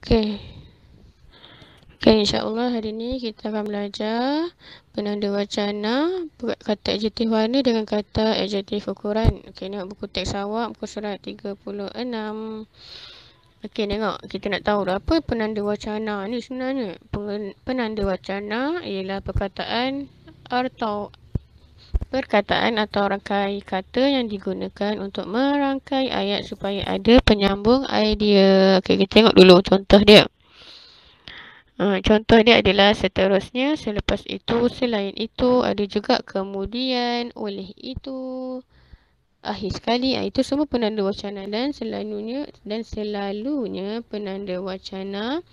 Okey. Okey, insya-Allah hari ni kita akan belajar penanda wacana, kata adjektif warna dengan kata adjektif ukuran. Okey, tengok buku teks awak, muka surat 36. Okey, tengok. Kita nak tahu apa penanda wacana ni sebenarnya. Penanda wacana ialah perkataan atau rangkai kata yang digunakan untuk merangkai ayat supaya ada penyambung idea. Okey, kita tengok dulu contoh dia. Contoh dia adalah seterusnya, selepas itu, selain itu, ada juga kemudian, oleh itu, akhir sekali. Itu semua penanda wacana dan selalunya penanda wacana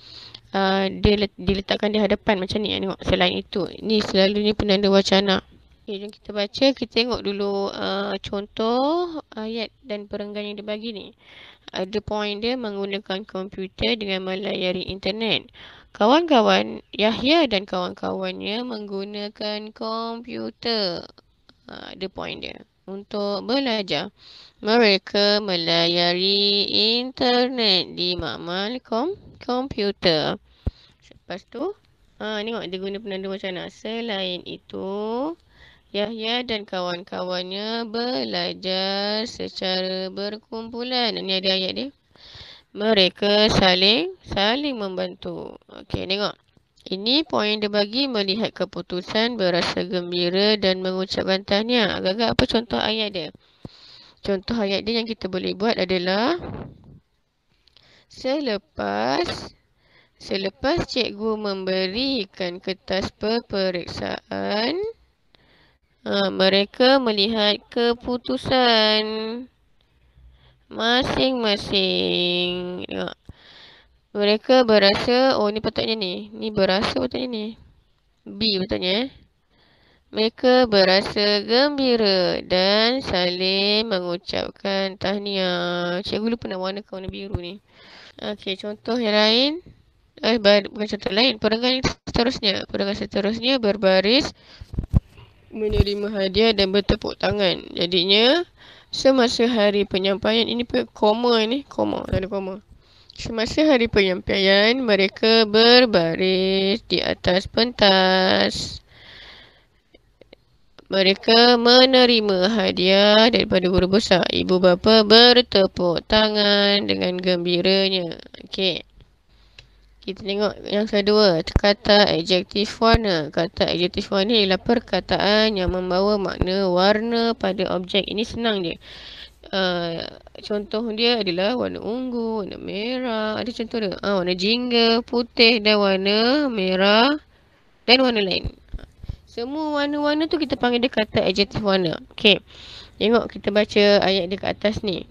diletakkan di hadapan macam ni. Tengok, selain itu. Ni selalunya penanda wacana. Okay, jom kita baca. Kita tengok dulu contoh ayat dan perenggan yang dibagi ni. Ada point dia menggunakan komputer dengan melayari internet. Kawan-kawan, Yahya dan kawan-kawannya menggunakan komputer. Ada point dia. Untuk belajar. Mereka melayari internet di makmal komputer. Lepas tu, tengok dia guna penanda wacana. Selain itu, Yahya dan kawan-kawannya belajar secara berkumpulan. Ini ada ayat dia. Mereka saling membantu. Okey, tengok. Ini poin dia bagi melihat keputusan, berasa gembira dan mengucapkan tahniah. Agak-agak apa contoh ayat dia? Contoh ayat dia yang kita boleh buat adalah selepas cikgu memberikan kertas peperiksaan, mereka melihat keputusan masing-masing. Tengok. Mereka berasa, ni patutnya ni. Ni berasa patutnya ni. B patutnya. Mereka berasa gembira dan saling mengucapkan tahniah. Cikgu lupa nak warnakan warna biru ni. Okey, contoh yang lain. Bukan contoh lain. Perenggan seterusnya berbaris menerima hadiah dan bertepuk tangan. Jadinya, semasa hari penyampaian, ini koma ni, tak ada koma. Semasa hari penyampaian, mereka berbaris di atas pentas. Mereka menerima hadiah daripada guru besar. Ibu bapa bertepuk tangan dengan gembiranya. Okey. Kita tengok yang kedua, kata adjektif warna. Kata adjektif warna ialah perkataan yang membawa makna warna pada objek. Ini senang je. Contoh dia adalah warna ungu, warna merah. Ada contoh dia. Warna jingga, putih dan warna merah dan warna lain. Semua warna-warna tu kita panggil dia kata adjektif warna. Okey. Tengok kita baca ayat dia kat atas ni.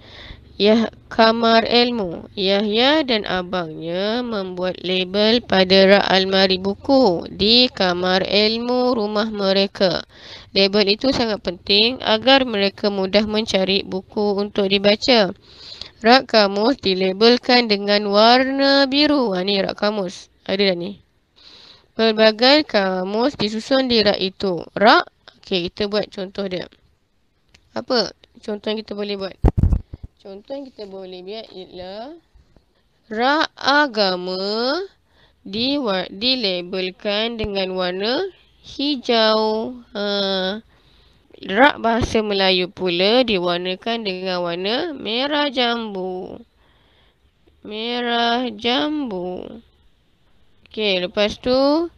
Kamar ilmu. Yahya dan abangnya membuat label pada rak almari buku di kamar ilmu rumah mereka. Label itu sangat penting agar mereka mudah mencari buku untuk dibaca. Rak kamus dilabelkan dengan warna biru. Ni rak kamus. Ada dah ni. Pelbagai kamus disusun di rak itu. Rak. Okey, kita buat contoh dia. Apa contoh yang kita boleh buat? Contoh yang kita boleh buat ialah rak agama dilabelkan dengan warna hijau. Rak bahasa Melayu pula diwarnakan dengan warna merah jambu. Okey, lepas tu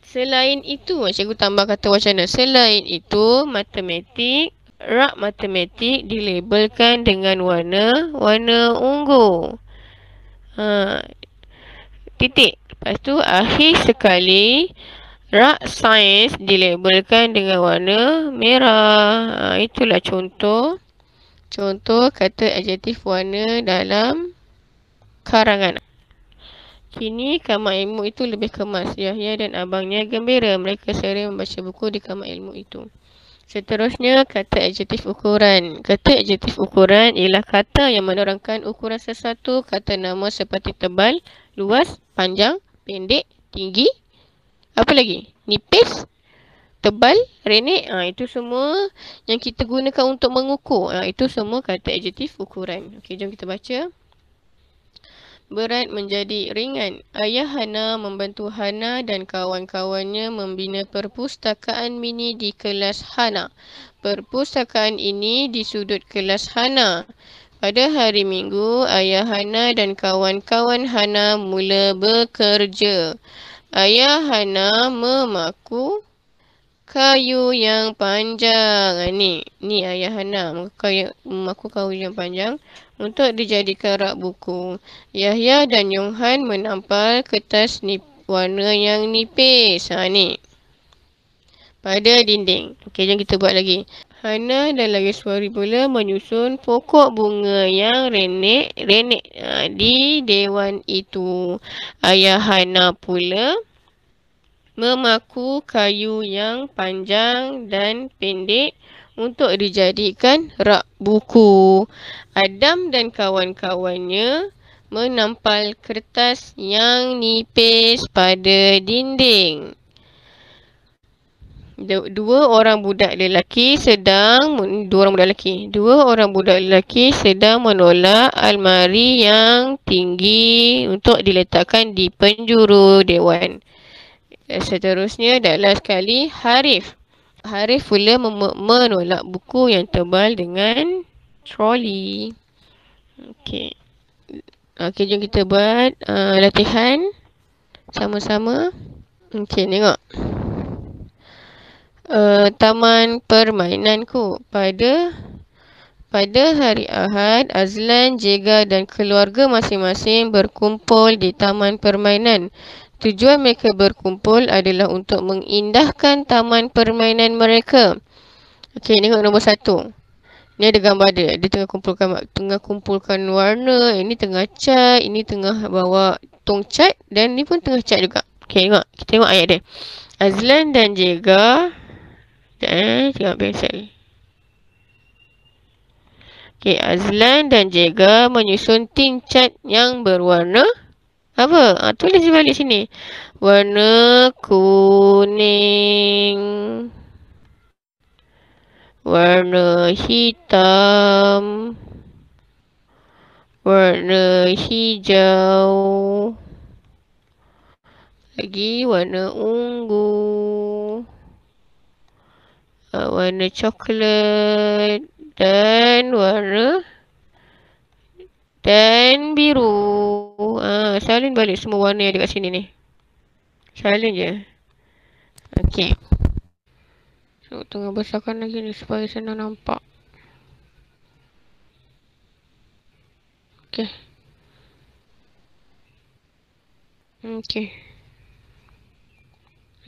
selain itu, cikgu tambah kata wacana. Selain itu, rak matematik dilabelkan dengan warna ungu. Titik. Lepas tu akhir sekali rak sains dilabelkan dengan warna merah. Itulah contoh kata adjektif warna dalam karangan. Kini kamar ilmu itu lebih kemas. Yahya dan abangnya gembira. Mereka sering membaca buku di kamar ilmu itu. Seterusnya, kata adjektif ukuran. Kata adjektif ukuran ialah kata yang menerangkan ukuran sesuatu. Kata nama seperti tebal, luas, panjang, pendek, tinggi. Apa lagi? Nipis, tebal, renek. Itu semua yang kita gunakan untuk mengukur. Itu semua kata adjektif ukuran. Okey, jom kita baca. berat menjadi ringan. Ayah Hana membantu Hana dan kawan-kawannya membina perpustakaan mini di kelas Hana. Perpustakaan ini di sudut kelas Hana. Pada hari Minggu, Ayah Hana dan kawan-kawan Hana mula bekerja. Ayah Hana memaku kayu yang panjang. Ni Ayah Hana memaku kayu yang panjang untuk dijadikan rak buku. Yahya dan Yonghan menampal kertas warna yang nipis. Ni. Pada dinding. Okey, jom kita buat lagi. Hana dan Lageswari pula menyusun pokok bunga yang renek di dewan itu. Ayah Hana pula memaku kayu yang panjang dan pendek untuk dijadikan rak buku. Adam dan kawan-kawannya menampal kertas yang nipis pada dinding. Dua orang budak lelaki sedang menolak almari yang tinggi untuk diletakkan di penjuru dewan. Seterusnya adalah sekali Harif. Harif pula menolak buku yang tebal dengan troli. Okey. Okey, jom kita buat latihan sama-sama. Okey, tengok. Taman permainanku. Pada hari Ahad, Azlan, Jega dan keluarga masing-masing berkumpul di taman permainan. Tujuan mereka berkumpul adalah untuk mengindahkan taman permainan mereka. Okey, tengok nombor 1. Ni ada gambar dia. Dia tengah kumpulkan warna. Ini tengah cat. Ini tengah bawa tong cat. Dan ni pun tengah cat juga. Okey, tengok. Kita tengok ayat dia. Azlan dan Jega. Tengok pensel. Okey, Azlan dan Jega menyusun tin cat yang berwarna apa? Tulis di balik sini. Warna kuning. Warna hitam. Warna hijau. Lagi warna ungu. Warna coklat. Dan biru. Salin balik semua warna yang ada kat sini ni. Salin je. Okey. So, tengah besarkan lagi ni supaya senang nampak. Okey.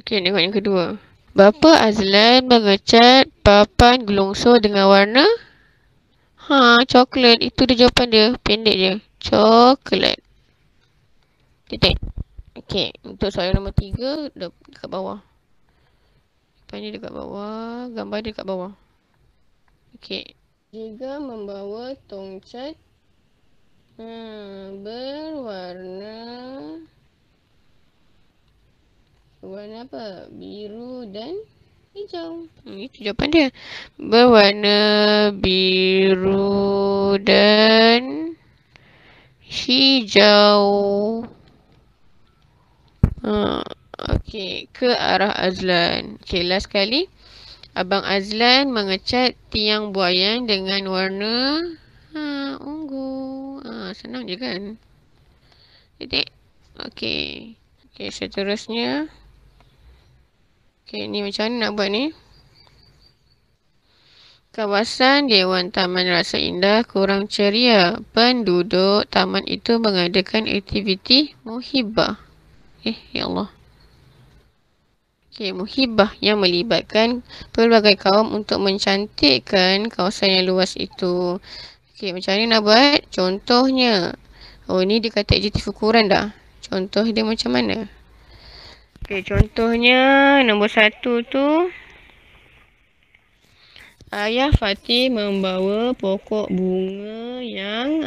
Okey, tengok yang kedua. Bapa Azlan mengecat papan gelongso dengan warna coklat. Itu dia jawapan dia. Pendek je. Coklat. Titik. Okey, untuk soalan nombor 3 dekat bawah. Depan ni dekat bawah. Gambar dia dekat bawah. Okey. Jega membawa tongcat berwarna apa? Biru dan hijau. Itu jawapan dia. Berwarna biru dan hijau. Okey, ke arah Azlan. Okey, last kali. Abang Azlan mengecat tiang buaian dengan warna ungu. Senang je kan? Titik. Okey. Okey, seterusnya. Okey, ni macam mana nak buat ni? Kawasan Dewan Taman Rasa Indah kurang ceria. Penduduk taman itu mengadakan aktiviti muhibah. Ya Allah. Okey, muhibah yang melibatkan pelbagai kaum untuk mencantikkan kawasan yang luas itu. Okey, macam mana nak buat? Contohnya. Ni dia kata adjektif ukuran dah. Contoh dia macam mana? Okey, contohnya nombor 1 tu. Ayah Fatih membawa pokok bunga yang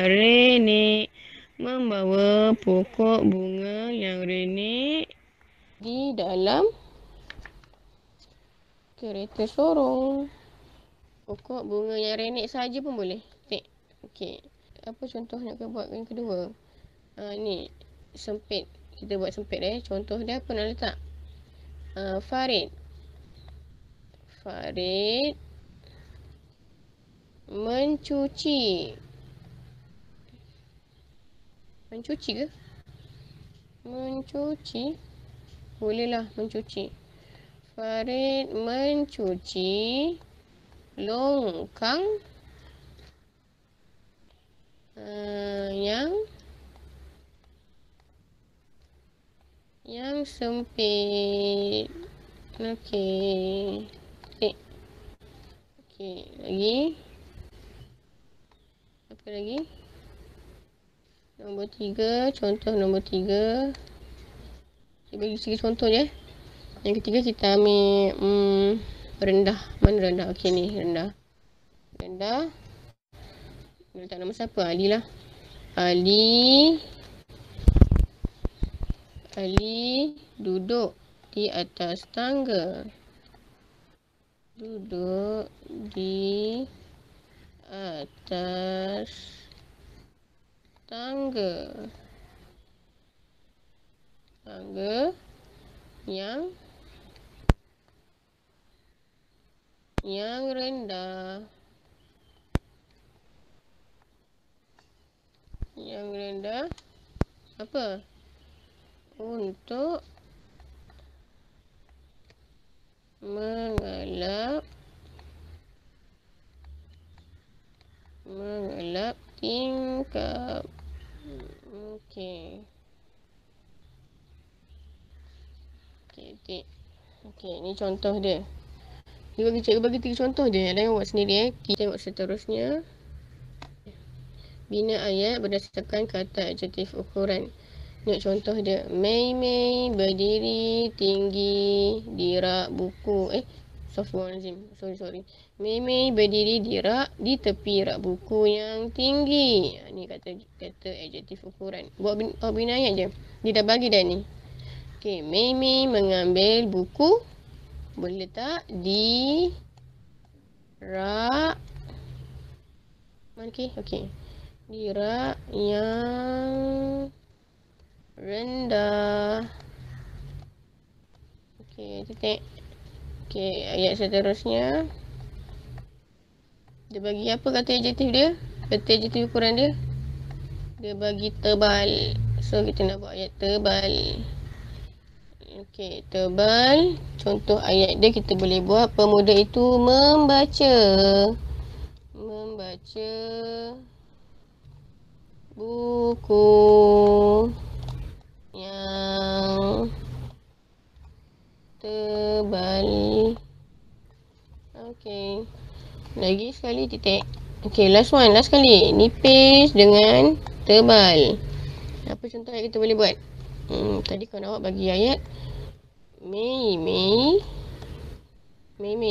renek. Membawa pokok bunga yang renek di dalam kereta sorong. Pokok bunga yang renek saja pun boleh. Okey. Apa contoh nak buat yang kedua? Ni sempit. Kita buat sempit Contoh dia apa nak letak? Farid. Farid mencuci. Mencuci ke? Mencuci. Bolehlah mencuci. Farid mencuci longkang yang sempit. Okey. Okey, lagi. Apa lagi? Nombor 3, contoh nombor 3. Saya bagi sikit contoh je. Yang ketiga kita ambil rendah. Mana rendah? Okey ni rendah. Rendah. Letak nama siapa? Ali lah. Ali duduk di atas tangga. Duduk di atas tangga. Tangga yang rendah. Yang rendah apa? Untuk mengelap tingkap. Okey. Okey, ni contoh dia. Cikgu bagi 3 contoh je. Yang lain buat sendiri Kita tengok seterusnya. Bina ayat berdasarkan kata adjektif ukuran. Tengok contoh dia. Mei berdiri tinggi di rak buku. Sorry. Mei berdiri di tepi rak buku yang tinggi. Ni kata adjektif ukuran. Buat bina ayat je. Dia dah bagi dah ni. Okey, Mei mengambil buku. Boleh letak di rak. Mana okey. Di rak yang rendah. Okey, titik. Okey, ayat seterusnya. Dia bagi apa kata adjektif dia? Kata adjektif ukuran dia. Dia bagi tebal. So, kita nak buat ayat tebal. Okey, tebal. Contoh ayat dia kita boleh buat. Pemuda itu membaca buku yang tebal. Okey. Lagi sekali titik. Okey, last sekali. Nipis dengan tebal. Apa contoh ayat kita boleh buat? Tadi kawan awak bagi ayat Mei ni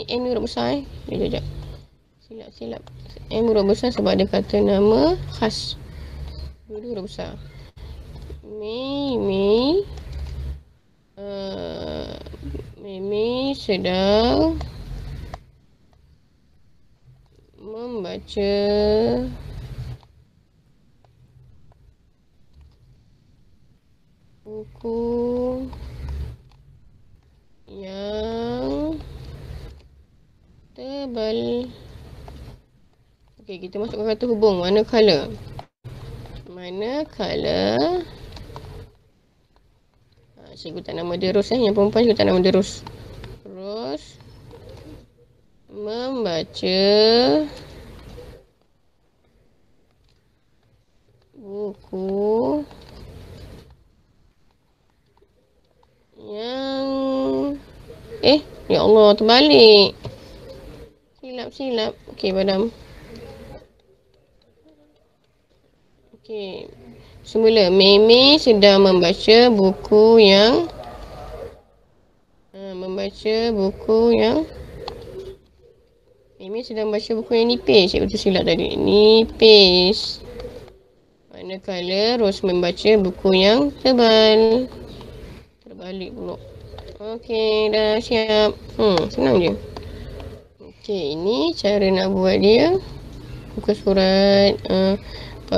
huruf besar Sekejap. Silap. Huruf besar sebab dia kata nama khas. Dua huruf besar. Mei sedang membaca buku yang tebal. Okey, kita masukkan kata hubung. Manakala cikgu tak nama dia Ros Yang perempuan cikgu tak nama dia Ros. Ros membaca buku yang ya Allah, terbalik. Silap. Okey, padam. Okey. Semula, Mei sedang membaca buku yang Mei sedang membaca buku yang nipis. Cikgu tu silap tadi. Nipis. Manakala Ros membaca buku yang tebal. Terbalik pula. Okey, dah siap. Senang je. Okey, ini cara nak buat dia. Buka surat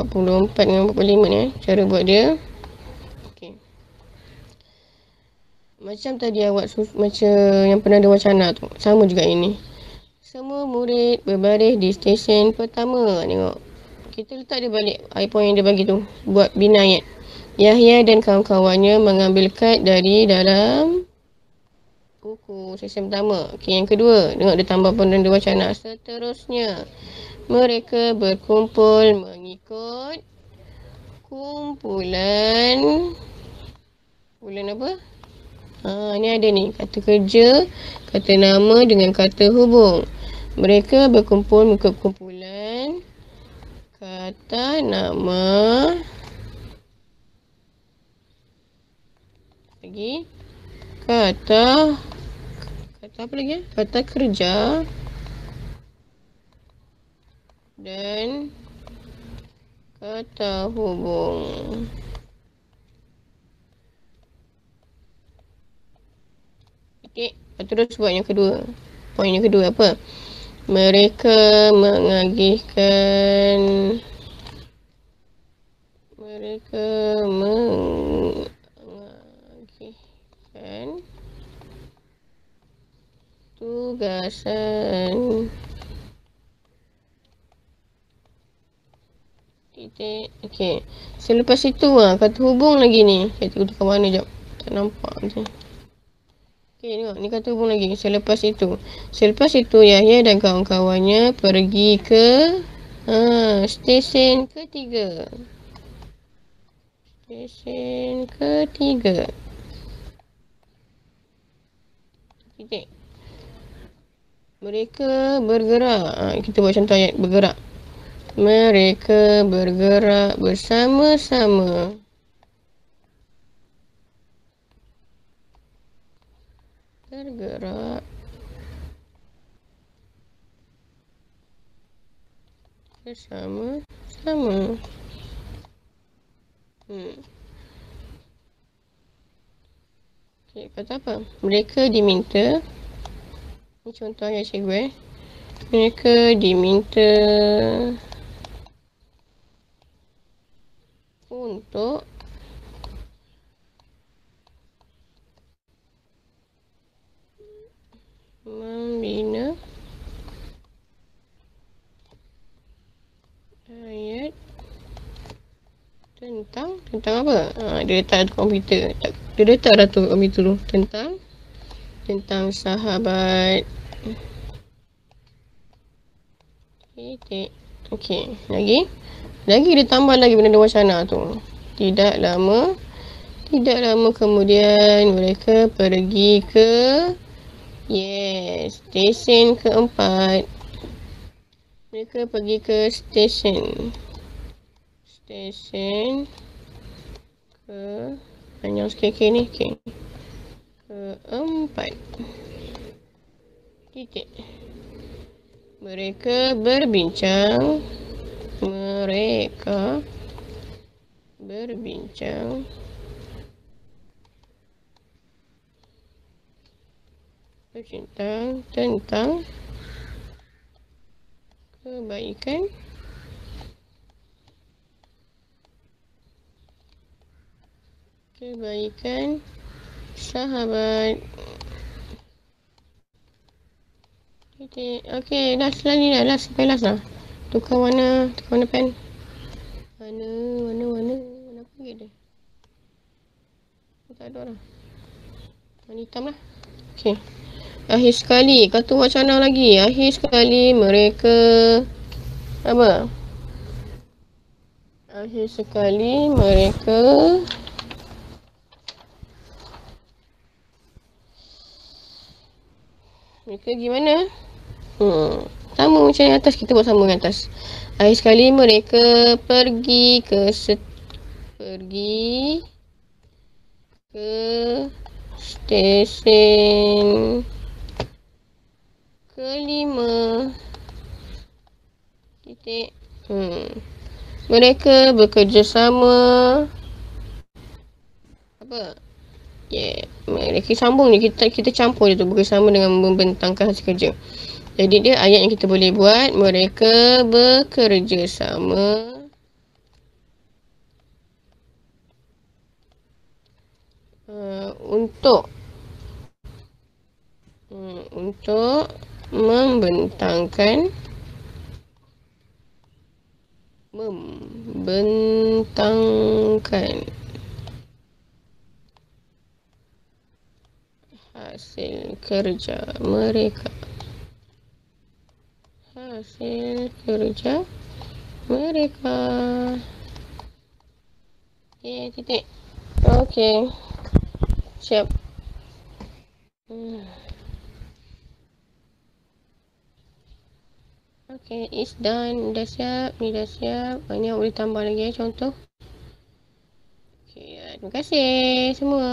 44 dengan 45 ni cara buat dia. Okey. Macam tadi awak macam yang pernah ada wacana tu. Sama juga ini. Semua murid berbaris di stesen pertama. Tengok. Kita letak dia balik point yang dia bagi tu. Buat bina ayat. Yahya dan kawan-kawannya mengambil kad dari dalam buku stesen pertama. Okey, yang kedua. Tengok dia tambah penanda wacana. Seterusnya. Mereka berkumpul mengikut kumpulan. Kumpulan apa? Ni ada ni. Kata kerja, kata nama dengan kata hubung. Mereka berkumpul mengikut kumpulan. Kata nama. Lagi. Kata apa lagi? Kata kerja. Dan kata hubung. Okey, terus buat yang kedua. Poin yang kedua apa? Mereka mengagihkan tugasan. Titik. Okey. Selepas itu kata hubung lagi ni. Saya tengok kat mana jap. Tak nampak macam. Okey, tengok ni kata hubung lagi. Selepas itu Yahya dan kawan-kawannya pergi ke stesen ketiga. Titik. Mereka bergerak. Kita buat contoh ayat bergerak. Mereka bergerak bersama-sama. Bergerak bersama-sama. Okay, kata apa? Mereka diminta. Ini contoh ayat cikgu Mereka diminta untuk membina ayat tentang apa? Dia letak komputer. Dia letak dah tu komputer tu tentang sahabat. Okey, lagi dia tambah lagi benda wacana tu. Tidak lama kemudian mereka pergi ke stesen keempat. Mereka pergi ke stesen ke panjang sikit ni. Okey. Keempat. Titik. Mereka berbincang tentang kebaikan sahabat. Okey, dah selesai dah. Sampai last dah. Tukar warna pen. Warna apa lagi dia? Tak ada lah. Warna hitam lah. Okey. Akhir sekali, kata wacana lagi. Akhir sekali mereka apa? Akhir sekali mereka gimana? Sama macam yang atas, kita buat sama dengan atas. Akhir sekali mereka pergi ke stesen kelima. Titik. Mereka bekerjasama. Apa? Mereka sambung ni, kita campur dia tu, bekerjasama dengan membentangkan hasil kerja. Jadi dia ayat yang kita boleh buat. Mereka bekerjasama untuk membentangkan hasil kerja mereka. Okay, titik. Okay, siap. Okay, it's done. Dah siap. Ni dah siap. Ni boleh tambah lagi contoh. Okay, terima kasih semua.